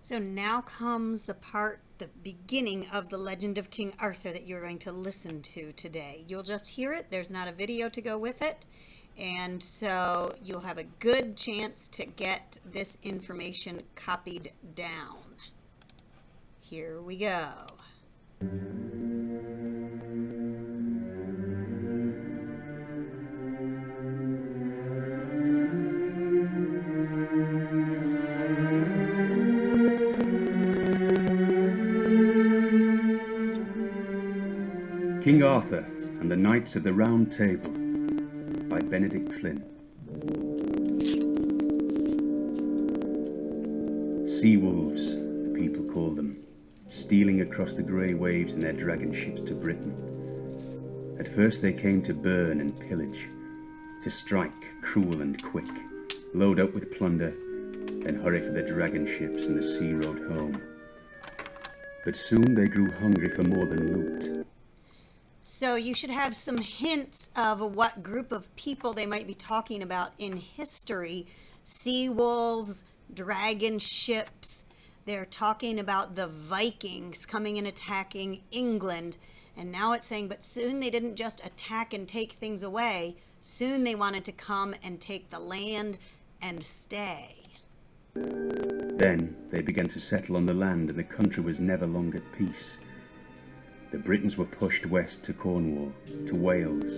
So now comes the part, the beginning of the Legend of King Arthur that you're going to listen to today. You'll just hear it. There's not a video to go with it. And so you'll have a good chance to get this information copied down. Here we go. King Arthur and the Knights of the Round Table by Benedict Flynn. Sea wolves, the people call them, stealing across the grey waves in their dragon ships to Britain. At first they came to burn and pillage, to strike cruel and quick, load up with plunder, then hurry for the dragon ships and the sea road home. But soon they grew hungry for more than loot. So you should have some hints of what group of people they might be talking about in history. Sea wolves, dragon ships. They're talking about the Vikings coming and attacking England. And now it's saying, but soon they didn't just attack and take things away. Soon they wanted to come and take the land and stay. Then they began to settle on the land, and the country was never long at peace. The Britons were pushed west to Cornwall, to Wales.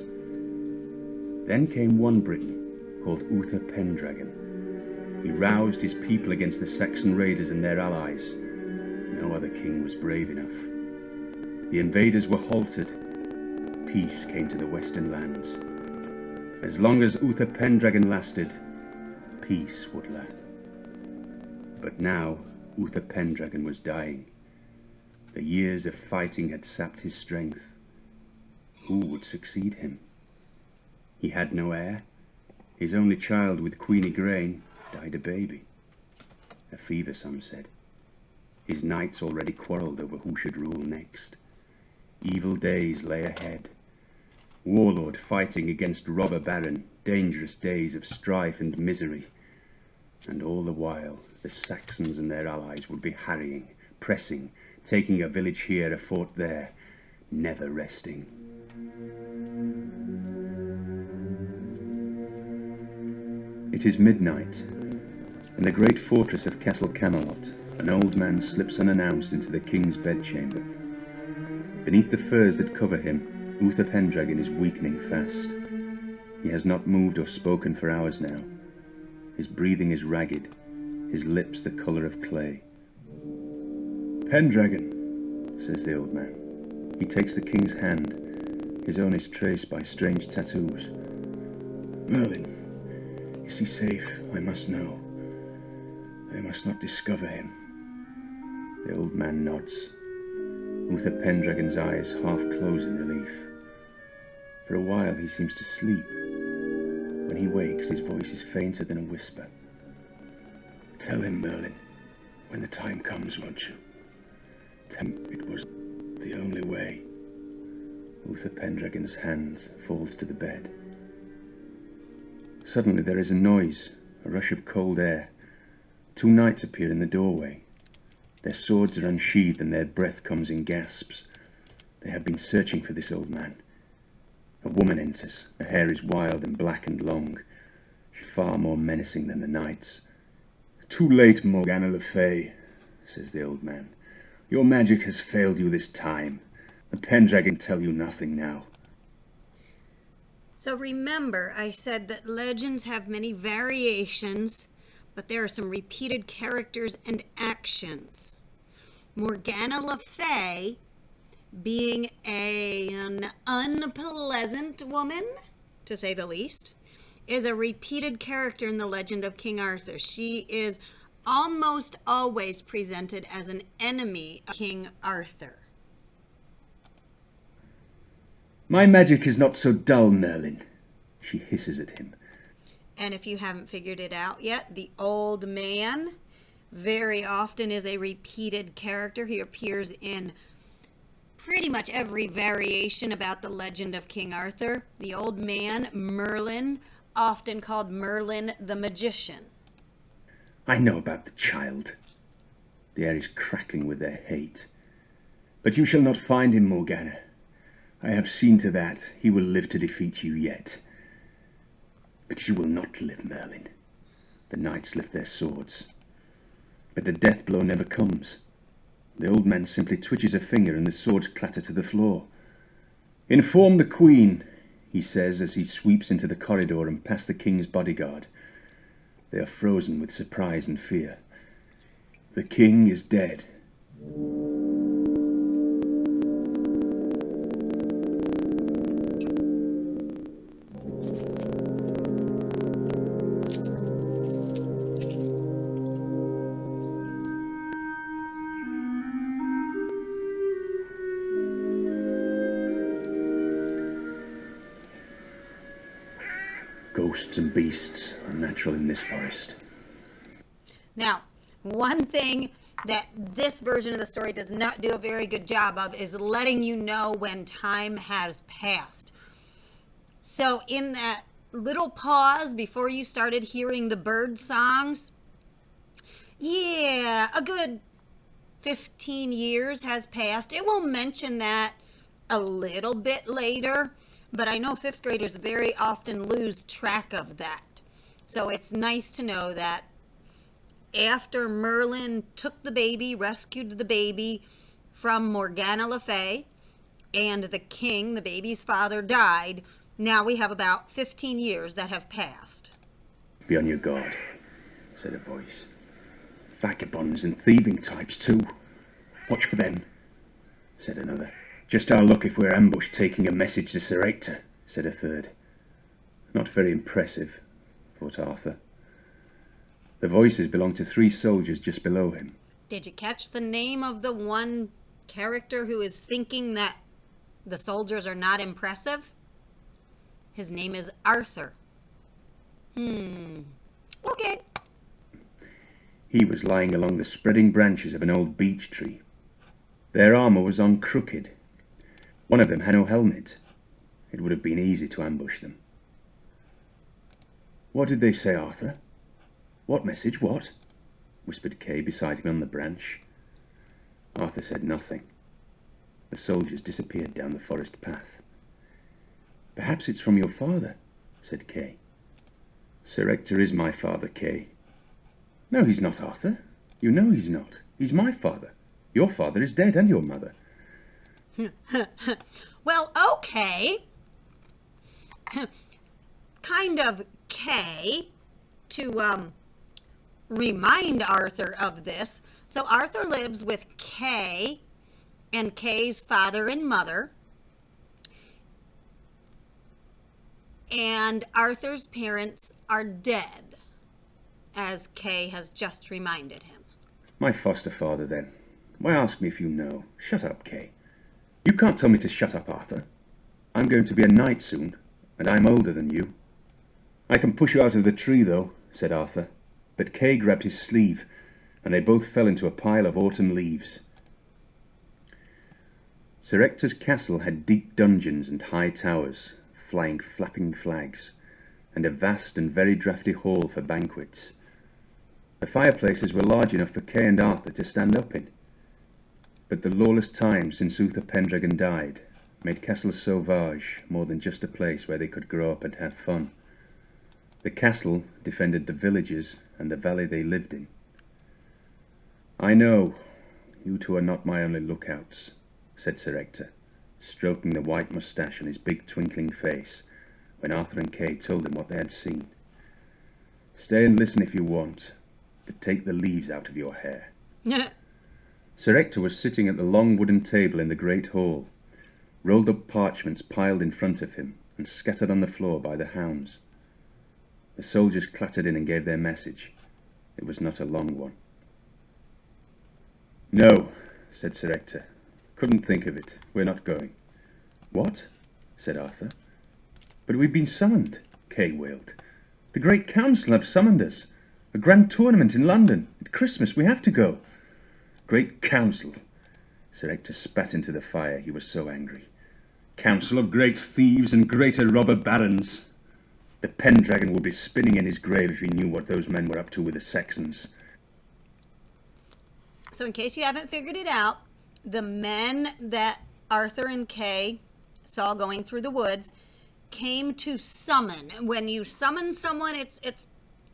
Then came one Briton called Uther Pendragon. He roused his people against the Saxon raiders and their allies. No other king was brave enough. The invaders were halted. Peace came to the western lands. As long as Uther Pendragon lasted, peace would last. But now Uther Pendragon was dying. The years of fighting had sapped his strength. Who would succeed him? He had no heir. His only child with Queen Igraine died a baby. A fever, some said. His knights already quarrelled over who should rule next. Evil days lay ahead. Warlord fighting against robber baron, dangerous days of strife and misery. And all the while, the Saxons and their allies would be harrying, pressing, taking a village here, a fort there, never resting. It is midnight. In the great fortress of Castle Camelot, an old man slips unannounced into the king's bedchamber. Beneath the furs that cover him, Uther Pendragon is weakening fast. He has not moved or spoken for hours now. His breathing is ragged, his lips the colour of clay. "Pendragon," says the old man. He takes the king's hand. His own is traced by strange tattoos. "Merlin, is he safe? I must know. They must not discover him." The old man nods. Uther Pendragon's eyes half close in relief. For a while he seems to sleep. When he wakes, his voice is fainter than a whisper. "Tell him, Merlin, when the time comes, won't you? Tell him it was the only way." Uther Pendragon's hand falls to the bed. Suddenly there is a noise, a rush of cold air. Two knights appear in the doorway. Their swords are unsheathed and their breath comes in gasps. They have been searching for this old man. A woman enters. Her hair is wild and black and long. She's far more menacing than the knights. "Too late, Morgana Le Fay," says the old man. "Your magic has failed you this time. The Pendragon tell you nothing now." So remember, I said that legends have many variations, but there are some repeated characters and actions. Morgana Le Fay, being an unpleasant woman, to say the least, is a repeated character in the legend of King Arthur. She is almost always presented as an enemy of King Arthur. "My magic is not so dull, Merlin," she hisses at him. And if you haven't figured it out yet, the old man very often is a repeated character. He appears in pretty much every variation about the legend of King Arthur. The old man, Merlin, often called Merlin the Magician. "I know about the child." The air is crackling with their hate. But you shall not find him, Morgana. I have seen to that. He will live to defeat you yet. But you will not live, Merlin. The knights lift their swords. But the death blow never comes. The old man simply twitches a finger and the swords clatter to the floor. Inform the queen, he says as he sweeps into the corridor and past the king's bodyguard. They are frozen with surprise and fear. The king is dead. Ghosts and beasts are natural in this forest. Now, one thing that this version of the story does not do a very good job of is letting you know when time has passed. So in that little pause before you started hearing the bird songs, yeah, a good 15 years has passed. It will mention that a little bit later, but I know fifth graders very often lose track of that. So it's nice to know that after Merlin took the baby, rescued the baby from Morgana Le Fay, and the king, the baby's father, died, now we have about 15 years that have passed. Be on your guard, said a voice. Vagabonds and thieving types too. Watch for them, said another. Just our luck if we're ambushed taking a message to Sir Ector, said a third. Not very impressive, thought Arthur. The voices belonged to 3 soldiers just below him. Did you catch the name of the one character who is thinking that the soldiers are not impressive? His name is Arthur. Okay. He was lying along the spreading branches of an old beech tree. Their armour was on crooked. One of them had no helmet. It would have been easy to ambush them. What did they say, Arthur? What message, what? Whispered Kay beside him on the branch. Arthur said nothing. The soldiers disappeared down the forest path. Perhaps it's from your father, said Kay. Sir Ector is my father, Kay. No, he's not, Arthur. You know he's not. He's my father. Your father is dead and your mother. Well, okay. Kind of Kay to remind Arthur of this. So Arthur lives with Kay and Kay's father and mother. And Arthur's parents are dead, as Kay has just reminded him. My foster father, then. Why ask me if you know? Shut up, Kay. You can't tell me to shut up, Arthur. I'm going to be a knight soon, and I'm older than you. I can push you out of the tree, though, said Arthur. But Kay grabbed his sleeve, and they both fell into a pile of autumn leaves. Sir Ector's castle had deep dungeons and high towers, flying flapping flags, and a vast and very draughty hall for banquets. The fireplaces were large enough for Kay and Arthur to stand up in. But the lawless times since Uther Pendragon died made Castle Sauvage more than just a place where they could grow up and have fun. The castle defended the villages and the valley they lived in. I know, you two are not my only lookouts, said Sir Ector, stroking the white moustache on his big twinkling face when Arthur and Kay told him what they had seen. Stay and listen if you want, but take the leaves out of your hair. Sir Ector was sitting at the long wooden table in the great hall, rolled up parchments piled in front of him and scattered on the floor by the hounds. The soldiers clattered in and gave their message. It was not a long one. No, said Sir Ector. Couldn't think of it. We're not going. What? Said Arthur. But we've been summoned, Kay wailed. The Great Council have summoned us. A grand tournament in London. At Christmas we have to go. Great Council. Sir Ector spat into the fire. He was so angry. Council of great thieves and greater robber barons. The Pendragon would be spinning in his grave if he knew what those men were up to with the Saxons. So in case you haven't figured it out, the men that Arthur and Kay saw going through the woods came to summon. When you summon someone, it's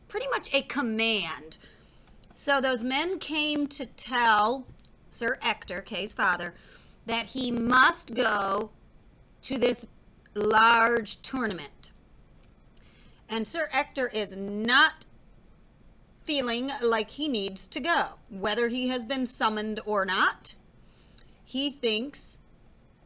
pretty much a command. So those men came to tell Sir Ector, Kay's father, that he must go to this large tournament. And Sir Ector is not feeling like he needs to go, whether he has been summoned or not. He thinks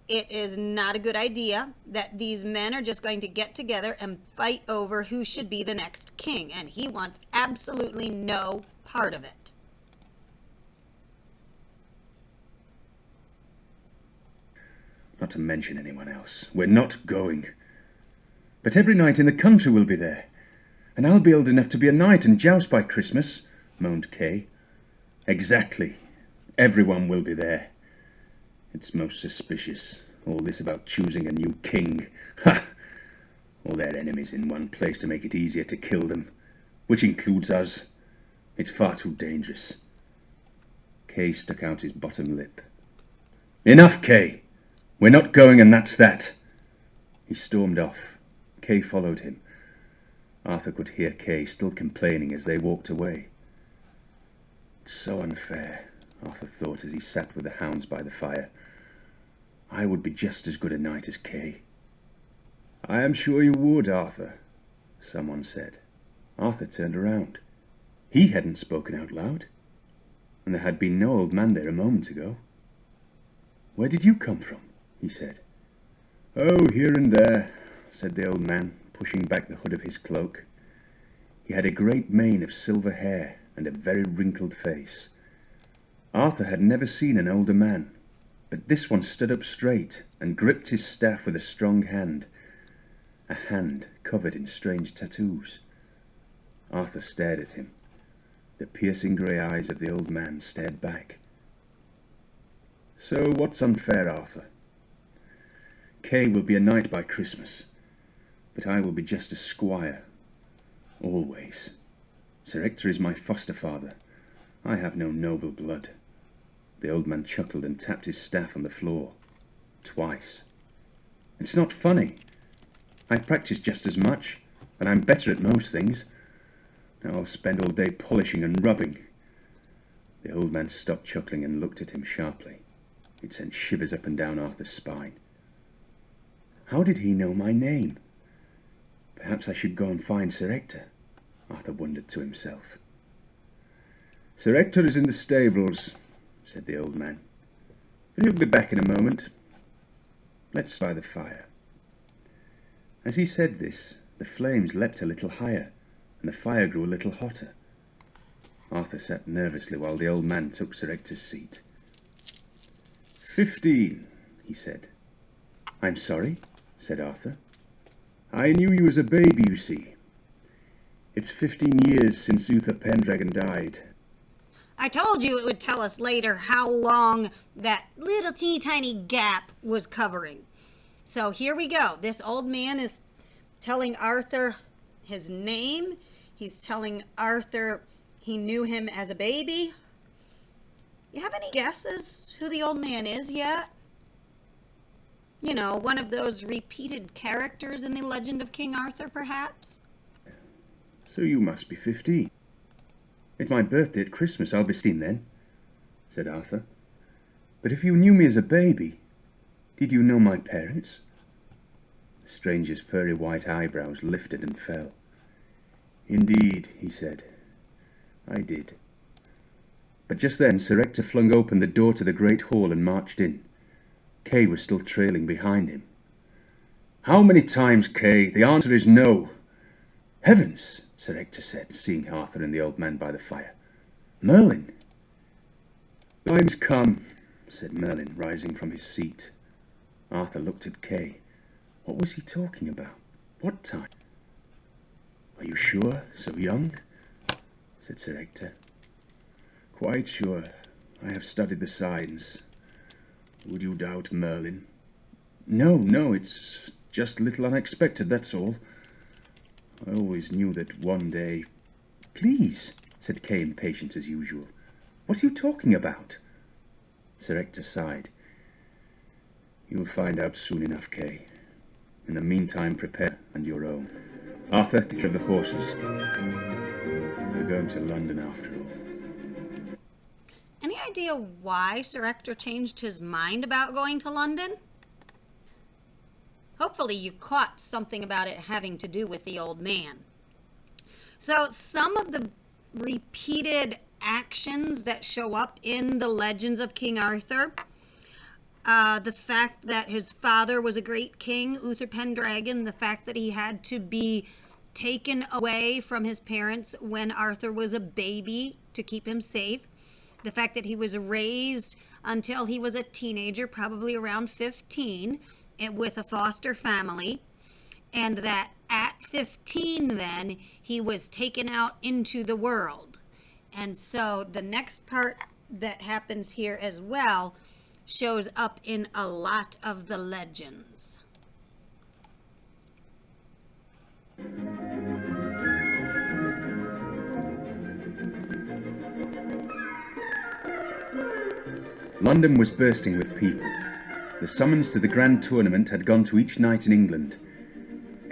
it is not a good idea that these men are just going to get together and fight over who should be the next king, and he wants absolutely no part of it. Not to mention anyone else. We're not going. But every knight in the country will be there. And I'll be old enough to be a knight and joust by Christmas, moaned Kay. Exactly. Everyone will be there. It's most suspicious, all this about choosing a new king. Ha! All their enemies in one place to make it easier to kill them, which includes us. It's far too dangerous. Kay stuck out his bottom lip. Enough, Kay! We're not going, and that's that. He stormed off. Kay followed him. Arthur could hear Kay still complaining as they walked away. So unfair, Arthur thought as he sat with the hounds by the fire. I would be just as good a knight as Kay. I am sure you would, Arthur, someone said. Arthur turned around. He hadn't spoken out loud, and there had been no old man there a moment ago. Where did you come from? He said. Oh, here and there, said the old man, pushing back the hood of his cloak. He had a great mane of silver hair and a very wrinkled face. Arthur had never seen an older man, but this one stood up straight and gripped his staff with a strong hand, a hand covered in strange tattoos. Arthur stared at him. The piercing grey eyes of the old man stared back. So what's unfair, Arthur? Kay will be a knight by Christmas, but I will be just a squire, always. Sir Ector is my foster father. I have no noble blood. The old man chuckled and tapped his staff on the floor, twice. It's not funny. I practice just as much, and I'm better at most things. Now I'll spend all day polishing and rubbing. The old man stopped chuckling and looked at him sharply. It sent shivers up and down Arthur's spine. How did he know my name? Perhaps I should go and find Sir Ector, Arthur wondered to himself. Sir Ector is in the stables, said the old man. But he'll be back in a moment. Let's by the fire. As he said this, the flames leapt a little higher, and the fire grew a little hotter. Arthur sat nervously while the old man took Sir Ector's seat. 15, he said. I'm sorry, said Arthur. I knew you as a baby, you see. It's 15 years since Uther Pendragon died. I told you it would tell us later how long that little tiny gap was covering. So here we go. This old man is telling Arthur his name. He's telling Arthur he knew him as a baby. You have any guesses who the old man is yet? You know, one of those repeated characters in the legend of King Arthur, perhaps? So you must be 15. It's my birthday at Christmas. I'll be 16 then, said Arthur. But if you knew me as a baby, did you know my parents? The stranger's furry white eyebrows lifted and fell. Indeed, he said, I did. But just then Sir Ector flung open the door to the great hall and marched in. Kay was still trailing behind him. How many times, Kay? The answer is no. Heavens, Sir Ector said, seeing Arthur and the old man by the fire. Merlin. The time's come, said Merlin, rising from his seat. Arthur looked at Kay. What was he talking about? What time? Are you sure? So young? Said Sir Ector. Quite sure. I have studied the signs. Would you doubt Merlin? No, it's just a little unexpected, that's all. I always knew that one day... Please, said Kay, impatient as usual. What are you talking about? Sir Ector sighed. You'll find out soon enough, Kay. In the meantime, prepare and your own. Arthur, take care of the horses. We're going to London after all. Any idea why Sir Ector changed his mind about going to London? Hopefully you caught something about it having to do with the old man. So some of the repeated actions that show up in the legends of King Arthur, the fact that his father was a great king, Uther Pendragon, the fact that he had to be taken away from his parents when Arthur was a baby to keep him safe, the fact that he was raised until he was a teenager, probably around 15, with a foster family, and that at 15 then he was taken out into the world. And so the next part that happens here as well shows up in a lot of the legends. London was bursting with people. The summons to the grand tournament had gone to each knight in England.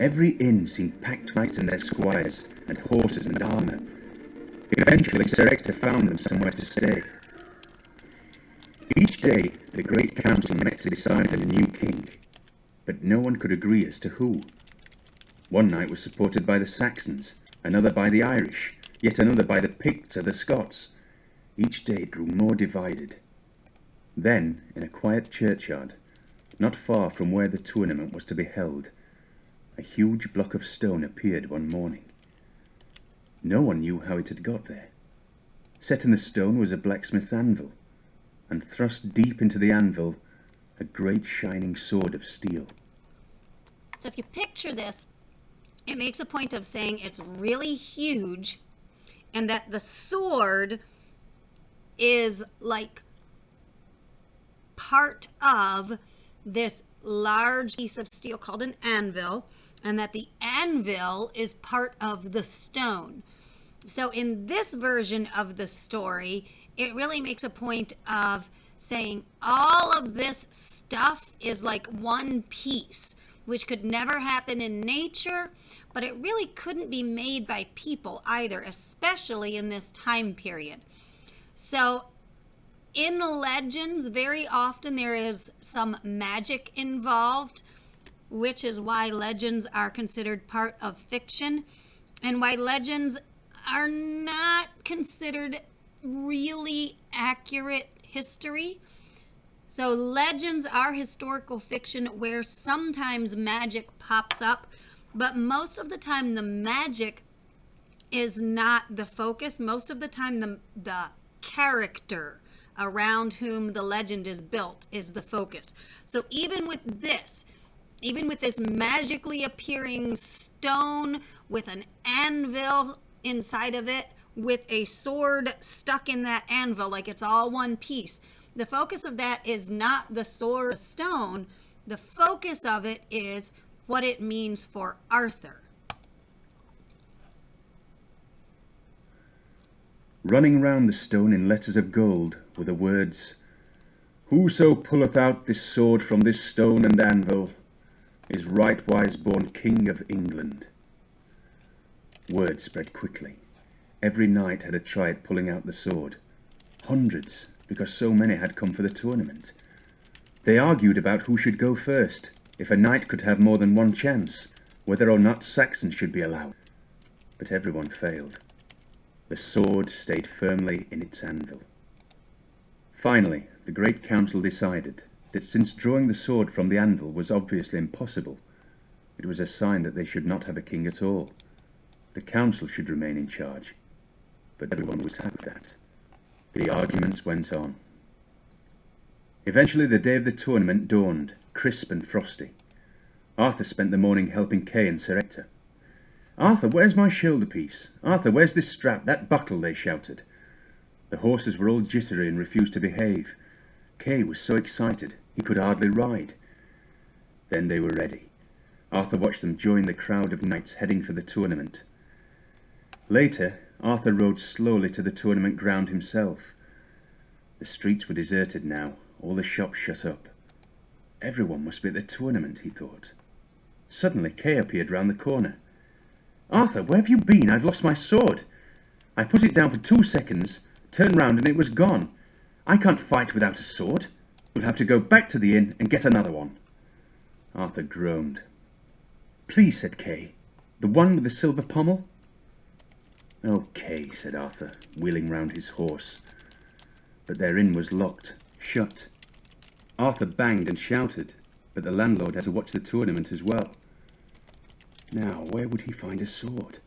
Every inn seemed packed with knights and their squires, and horses and armour. Eventually Sir Ector found them somewhere to stay. Each day the great council met to decide on a new king, but no one could agree as to who. One knight was supported by the Saxons, another by the Irish, yet another by the Picts or the Scots. Each day grew more divided. Then, in a quiet churchyard, not far from where the tournament was to be held, a huge block of stone appeared one morning. No one knew how it had got there. Set in the stone was a blacksmith's anvil, and thrust deep into the anvil, a great shining sword of steel. So if you picture this, it makes a point of saying it's really huge, and that the sword is like part of this large piece of steel called an anvil, and that the anvil is part of the stone. So in this version of the story, it really makes a point of saying all of this stuff is like one piece, which could never happen in nature, but it really couldn't be made by people either, especially in this time period. So in legends, very often there is some magic involved, which is why legends are considered part of fiction, and why legends are not considered really accurate history. So legends are historical fiction where sometimes magic pops up, but most of the time the magic is not the focus. Most of the time the character around whom the legend is built is the focus. So even with this magically appearing stone with an anvil inside of it, with a sword stuck in that anvil like it's all one piece, the focus of that is not the sword or stone. The focus of it is what it means for Arthur. Running round the stone in letters of gold were the words, "Whoso pulleth out this sword from this stone and anvil is rightwise born King of England." Word spread quickly. Every knight had a try at pulling out the sword. Hundreds, because so many had come for the tournament. They argued about who should go first, if a knight could have more than one chance, whether or not Saxons should be allowed. But everyone failed. The sword stayed firmly in its anvil. Finally, the great council decided that since drawing the sword from the anvil was obviously impossible, it was a sign that they should not have a king at all. The council should remain in charge, but everyone was happy with that. The arguments went on. Eventually the day of the tournament dawned, crisp and frosty. Arthur spent the morning helping Kay and Sir Ector. "Arthur, where's my shoulder piece? Arthur, where's this strap, that buckle?" they shouted. The horses were all jittery and refused to behave. Kay was so excited he could hardly ride. Then they were ready. Arthur watched them join the crowd of knights heading for the tournament. Later, Arthur rode slowly to the tournament ground himself. The streets were deserted now, all the shops shut up. Everyone must be at the tournament, he thought. Suddenly Kay appeared round the corner. "Arthur, where have you been? I've lost my sword. I put it down for 2 seconds, turned round and it was gone. I can't fight without a sword. We'll have to go back to the inn and get another one." Arthur groaned. "Please," said Kay, "the one with the silver pommel?" "Okay," said Arthur, wheeling round his horse. But their inn was locked, shut. Arthur banged and shouted, but the landlord had to watch the tournament as well. Now, where would he find a sword?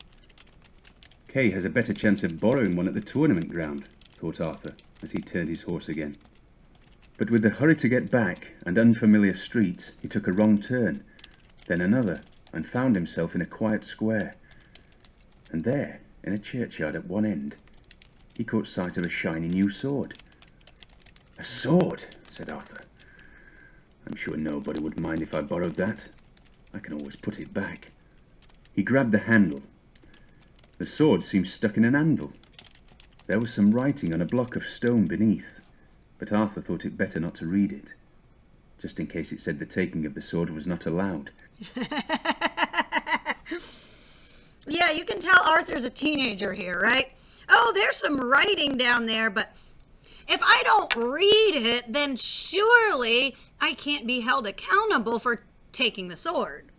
Kay has a better chance of borrowing one at the tournament ground, thought Arthur, as he turned his horse again. But with the hurry to get back and unfamiliar streets, he took a wrong turn, then another, and found himself in a quiet square. And there, in a churchyard at one end, he caught sight of a shiny new sword. "A sword," said Arthur. "I'm sure nobody would mind if I borrowed that. I can always put it back." He grabbed the handle. The sword seemed stuck in an anvil. There was some writing on a block of stone beneath, but Arthur thought it better not to read it, just in case it said the taking of the sword was not allowed. Yeah, you can tell Arthur's a teenager here, right? Oh, there's some writing down there, but if I don't read it, then surely I can't be held accountable for taking the sword.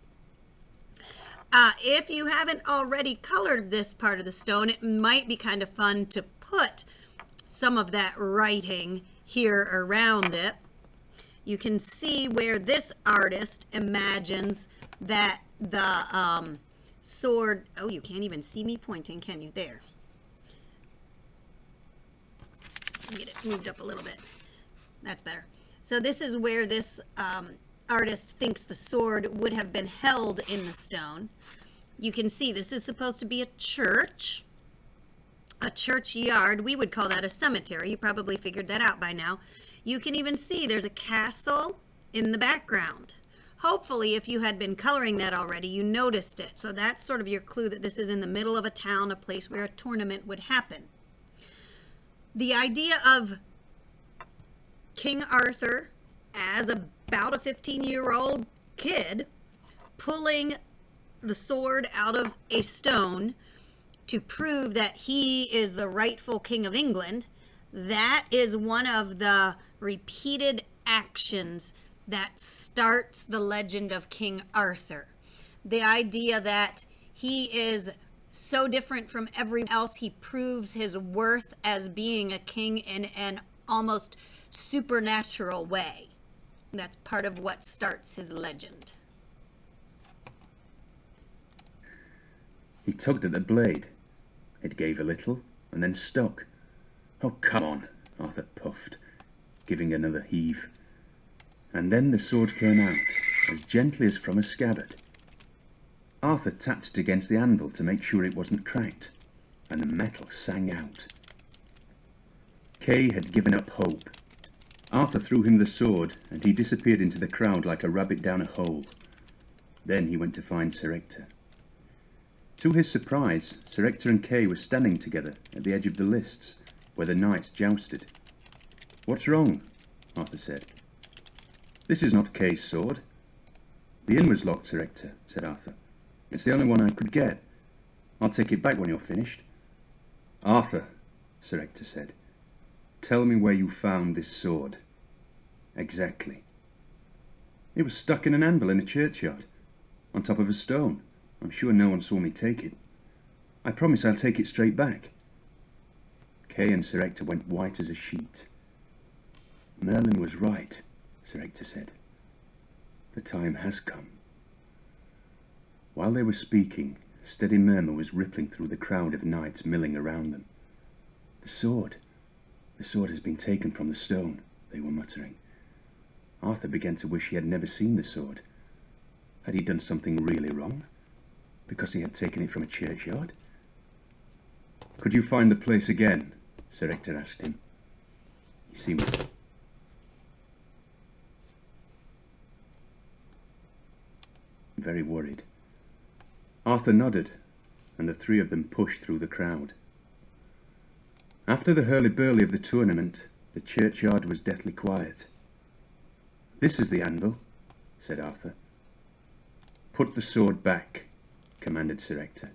If you haven't already colored this part of the stone, it might be kind of fun to put some of that writing here around it. You can see where this artist imagines that the sword... Oh, you can't even see me pointing, can you? There. Get it moved up a little bit. That's better. So this is where this artist thinks the sword would have been held in the stone. You can see this is supposed to be a church, a churchyard. We would call that a cemetery. You probably figured that out by now. You can even see there's a castle in the background. Hopefully, if you had been coloring that already, you noticed it. So that's sort of your clue that this is in the middle of a town, a place where a tournament would happen. The idea of King Arthur as about a 15-year-old kid pulling the sword out of a stone to prove that he is the rightful King of England, that is one of the repeated actions that starts the legend of King Arthur. The idea that he is so different from everyone else, he proves his worth as being a king in an almost supernatural way. That's part of what starts his legend. He tugged at the blade. It gave a little, and then stuck. "Oh, come on," Arthur puffed, giving another heave. And then the sword came out, as gently as from a scabbard. Arthur tapped it against the anvil to make sure it wasn't cracked, and the metal sang out. Kay had given up hope. Arthur threw him the sword, and he disappeared into the crowd like a rabbit down a hole. Then he went to find Sir Ector. To his surprise, Sir Ector and Kay were standing together at the edge of the lists, where the knights jousted. "What's wrong?" Arthur said. "This is not Kay's sword." "The inn was locked, Sir Ector," said Arthur. "It's the only one I could get. I'll take it back when you're finished." "Arthur," Sir Ector said, "tell me where you found this sword." "Exactly." "It was stuck in an anvil in a churchyard, on top of a stone. I'm sure no one saw me take it. I promise I'll take it straight back." Kay and Sir Ector went white as a sheet. "Merlin was right," Sir Ector said. "The time has come." While they were speaking, a steady murmur was rippling through the crowd of knights milling around them. The sword has been taken from the stone," they were muttering. Arthur began to wish he had never seen the sword. Had he done something really wrong? Because he had taken it from a churchyard? "Could you find the place again?" Sir Ector asked him. He seemed very worried. Arthur nodded, and the three of them pushed through the crowd. After the hurly-burly of the tournament, The churchyard was deathly quiet. "This is the anvil," said Arthur. "Put the sword back," commanded Sir Ector.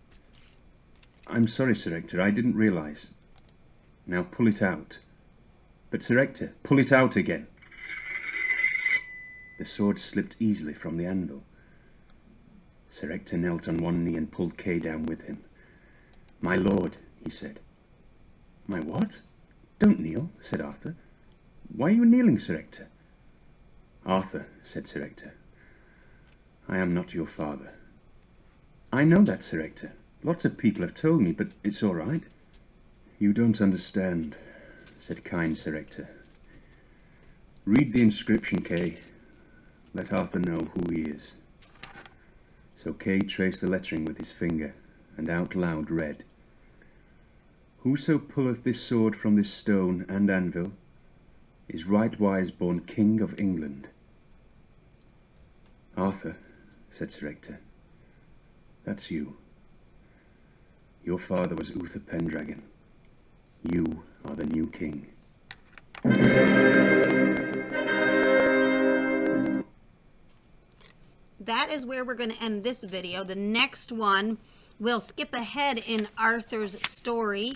"I'm sorry, Sir Ector, I didn't realize. Now pull it out." "But Sir Ector, pull it out again." The sword slipped easily from the anvil. Sir Ector knelt on one knee and pulled Kay down with him. "My lord," he said. "My what? Don't kneel," said Arthur. "Why are you kneeling, Sir Ector?" "Arthur," said Sir Ector, "I am not your father." "I know that, Sir Ector. Lots of people have told me, but it's all right." "You don't understand," said kind Sir Ector. "Read the inscription, Kay. Let Arthur know who he is." So Kay traced the lettering with his finger, and out loud read, "Whoso pulleth this sword from this stone and anvil is rightwise born King of England." "Arthur," said Sir Ector, "that's you. Your father was Uther Pendragon. You are the new king." That is where we're going to end this video. The next one, we'll skip ahead in Arthur's story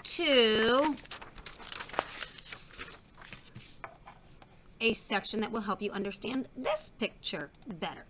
to a section that will help you understand this picture better.